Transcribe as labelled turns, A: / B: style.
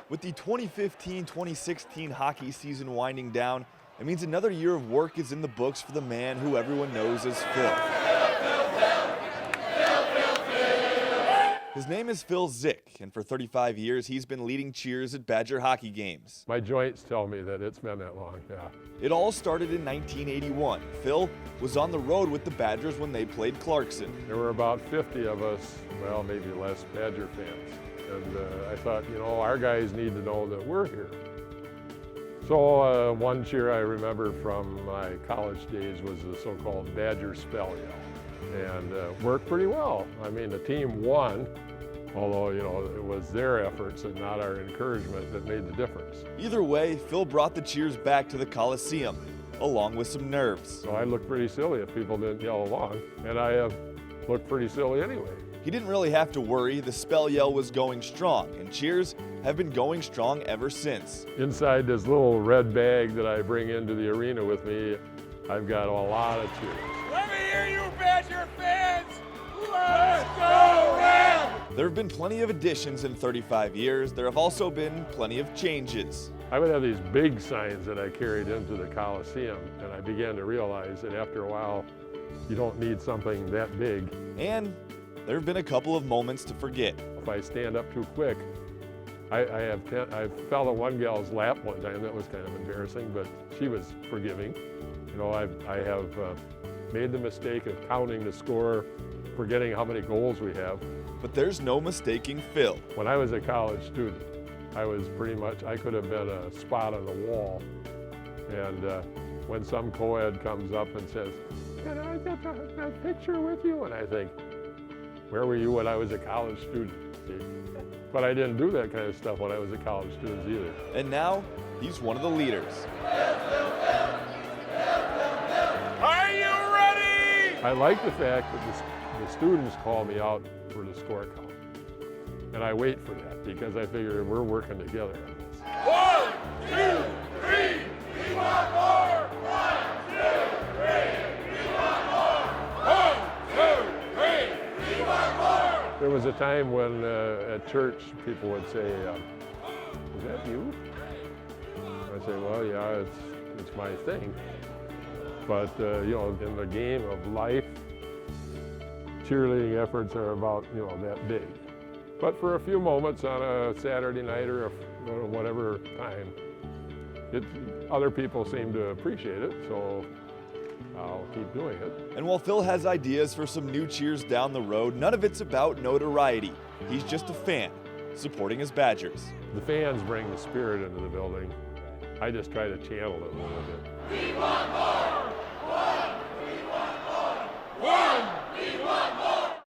A: With the 2015-2016 hockey season winding down, it means another year of work is in the books for the man who everyone knows as Phil. His name is Phil Dzick, and for 35 years he's been leading cheers at Badger hockey games.
B: My joints tell me that it's been that long, yeah.
A: It all started in 1981. Phil was on the road with the Badgers when they played Clarkson.
B: There were about 50 of us, well, maybe less, Badger fans. And I thought, you know, our guys need to know that we're here. So one cheer I remember from my college days was the so-called Badger spell yell. And worked pretty well. I mean, the team won, although, you know, it was their efforts and not our encouragement that made the difference.
A: Either way, Phil brought the cheers back to the Coliseum, along with some nerves.
B: So I looked pretty silly if people didn't yell along, and I looked pretty silly anyway.
A: He didn't really have to worry. The spell yell was going strong, and cheers have been going strong ever since.
B: Inside this little red bag that I bring into the arena with me, I've got a lot of cheers.
C: Let me hear you, Badger fans! Let's go Red!
A: There have been plenty of additions in 35 years. There have also been plenty of changes.
B: I would have these big signs that I carried into the Coliseum, and I began to realize that after a while, you don't need something that big.
A: And there have been a couple of moments to forget.
B: If I stand up too quick, I fell on one gal's lap one time. That was kind of embarrassing, but she was forgiving. You know, I have made the mistake of counting the score, forgetting how many goals we have.
A: But there's no mistaking Phil.
B: When I was a college student, I was pretty much, I could have been a spot on the wall. And when some co-ed comes up and says, "Can I get a picture with you?" And I think, where were you when I was a college student? See? But I didn't do that kind of stuff when I was a college student either.
A: And now, he's one of the leaders.
C: Are you ready?
B: I like the fact that the students call me out for the score count. And I wait for that because I figure we're working together on this.
C: 1, 2, 3, we want more! 1, 2, 3, we want more! 1, 2, 3, we want more!
B: There was a time when at church people would say, "Is that you?" I say, "Well, yeah, it's my thing." But you know, in the game of life, cheerleading efforts are about, you know, that big. But for a few moments on a Saturday night or whatever time, other people seem to appreciate it, so I'll keep doing it.
A: And while Phil has ideas for some new cheers down the road, none of it's about notoriety. He's just a fan, supporting his Badgers.
B: The fans bring the spirit into the building. I just try to channel it a little bit.